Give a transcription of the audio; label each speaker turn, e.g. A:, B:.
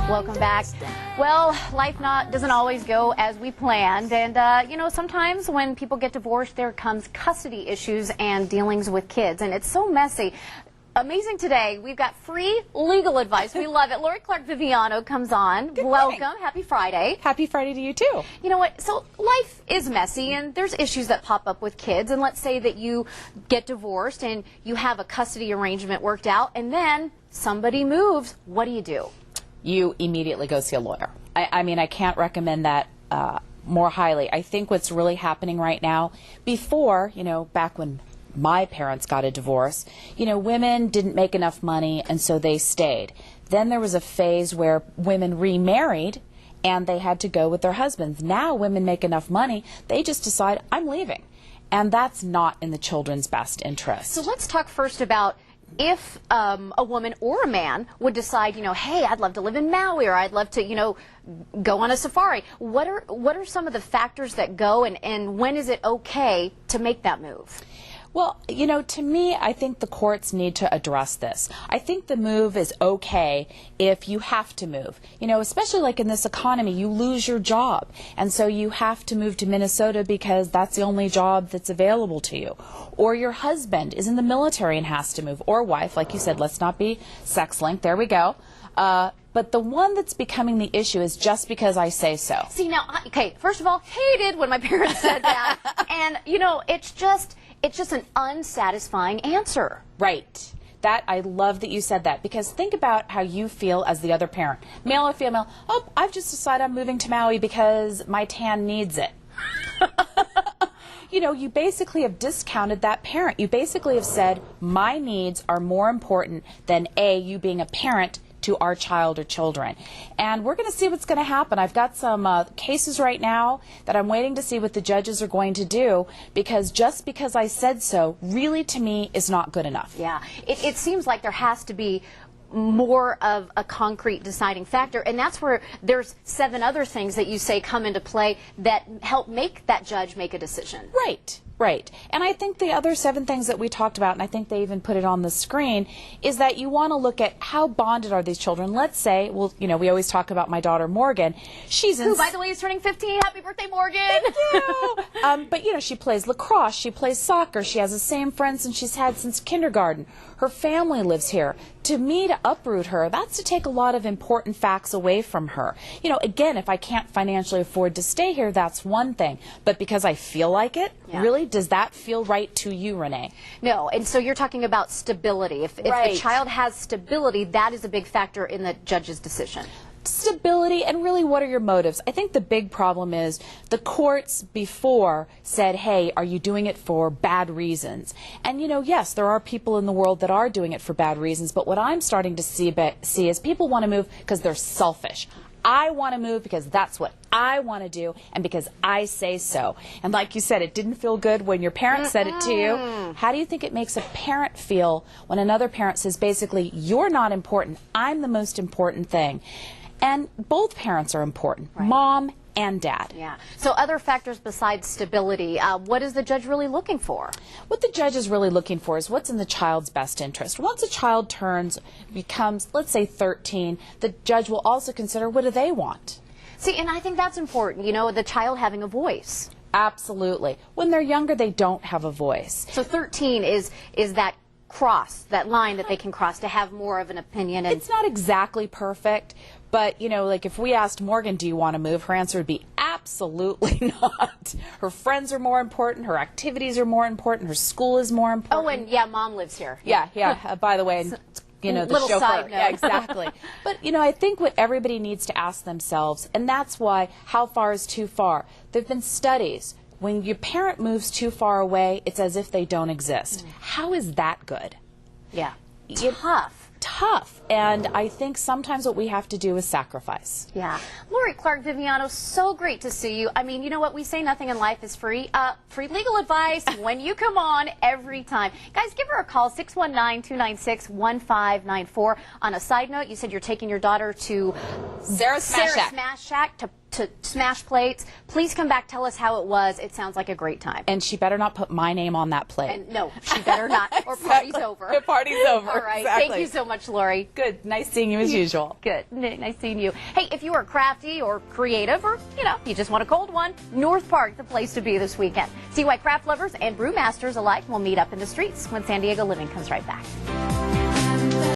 A: Welcome back. Well, life doesn't always go as we planned, and you know, sometimes when people get divorced, there comes custody issues and dealings with kids, and it's so messy. Amazing today. We've got free legal advice. We love it. Lori Clark Viviano comes on.
B: Good
A: Welcome.
B: morning.
A: Happy Friday.
B: Happy Friday to you too.
A: You know what? So life is messy and there's issues that pop up with kids. And let's say that you get divorced and you have a custody arrangement worked out and then somebody moves. What do you do?
B: You immediately go see a lawyer. I mean, I can't recommend that more highly. I think what's really happening right now, before, you know, back when my parents got a divorce, you know, women didn't make enough money and so they stayed. Then there was a phase where women remarried and they had to go with their husbands. Now women make enough money, they just decide, I'm leaving. And that's not in the children's best interest.
A: So let's talk first about if a woman or a man would decide, you know, hey, I'd love to live in Maui, or I'd love to, you know, go on a safari. What are some of the factors that go, and when is it okay to make that move?
B: Well, you know, to me, I think the courts need to address this. I think the move is okay if you have to move. You know, especially like in this economy, you lose your job. And so you have to move to Minnesota because that's the only job that's available to you. Or your husband is in the military and has to move. Or wife, like you said, let's not be sex-linked. There we go. But the one that's becoming the issue is just because I say so.
A: See, now, okay, first of all, hated when my parents said that. And, you know, it's just an unsatisfying answer.
B: Right. That, I love that you said that, because think about how you feel as the other parent. Male or female, oh, I've just decided I'm moving to Maui because my tan needs it. You know, you basically have discounted that parent. You basically have said, my needs are more important than you being a parent to our child or children. And we're going to see what's going to happen. I've got some cases right now that I'm waiting to see what the judges are going to do, because just because I said so really to me is not good enough.
A: Yeah, it seems like there has to be more of a concrete deciding factor, and that's where there's 7 other things that you say come into play that help make that judge make a decision.
B: Right. Right. And I think the other 7 things that we talked about, and I think they even put it on the screen, is that you want to look at how bonded are these children. Let's say, well, you know, we always talk about my daughter Morgan.
A: Who, by the way, is turning 15. Happy birthday, Morgan.
B: Thank you. But, you know, she plays lacrosse. She plays soccer. She has the same friends she's had since kindergarten. Her family lives here. To me, to uproot her, that's to take a lot of important facts away from her. You know, again, if I can't financially afford to stay here, that's one thing. But because I feel like it, really, does that feel right to you, Renee?
A: No, and so you're talking about stability. If
B: right.
A: the child has stability, that is a big factor in the judge's decision.
B: Stability, and really, what are your motives? I think the big problem is the courts before said, hey, are you doing it for bad reasons? And, you know, yes, there are people in the world that are doing it for bad reasons, but what I'm starting to see is people want to move because they're selfish. I want to move because that's what I want to do and because I say so. And like you said, it didn't feel good when your parents said it to you. How do you think it makes a parent feel when another parent says, basically, you're not important, I'm the most important thing? And both parents are important, right. Mom and dad.
A: Yeah. So other factors besides stability, what is the judge really looking for?
B: What the judge is really looking for is what's in the child's best interest. Once a child becomes, let's say, 13, the judge will also consider, what do they want?
A: See, and I think that's important, you know, the child having a voice.
B: Absolutely. When they're younger, they don't have a voice.
A: So 13 is that that line that they can cross to have more of an opinion. And
B: it's not exactly perfect, but, you know, like if we asked Morgan, do you want to move? Her answer would be absolutely not. Her friends are more important. Her activities are more important. Her school is more important.
A: Oh, and yeah, Mom lives here.
B: Yeah. By the way, you know, the
A: little
B: chauffeur.
A: Side note.
B: Yeah, exactly. But, you know, I think what everybody needs to ask themselves, and that's why how far is too far. There have been studies. When your parent moves too far away, it's as if they don't exist. How is that good?
A: Yeah.
B: Tough. And I think sometimes what we have to do is sacrifice.
A: Yeah. Lori Clark Viviano, so great to see you. I mean, you know what? We say nothing in life is free. Free legal advice when you come on every time. Guys, give her a call, 619-296-1594. On a side note, you said you're taking your daughter to
B: Sarah's Smash
A: Shack to to smash plates. Please come back, tell us how it was. It sounds like a great time.
B: And she better not put my name on that plate.
A: And no, she better not, or party's over.
B: The party's over.
A: All right,
B: exactly.
A: Thank you so much, Lori.
B: Good, nice seeing you as usual.
A: Good, nice seeing you. Hey, if you are crafty or creative, or you just want a cold one, North Park, the place to be this weekend. See why craft lovers and brewmasters alike will meet up in the streets when San Diego Living comes right back.